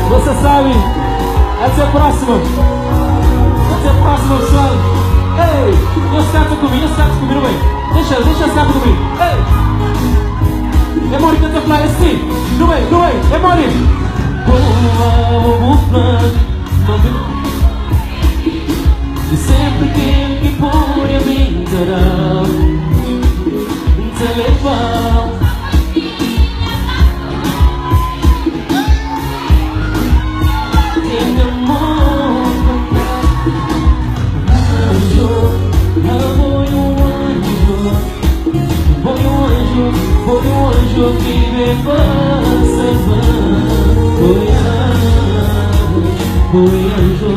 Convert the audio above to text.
Você sabe, essa é a próxima. Essa é a próxima, pessoal. Ei, não se canta comigo, bem. Deixa se canta comigo. Ei, é Mori canta falar assim. Não é, é Mori. E sempre que por a mim terá te levar. Foi um anjo que me passava. Foi anjo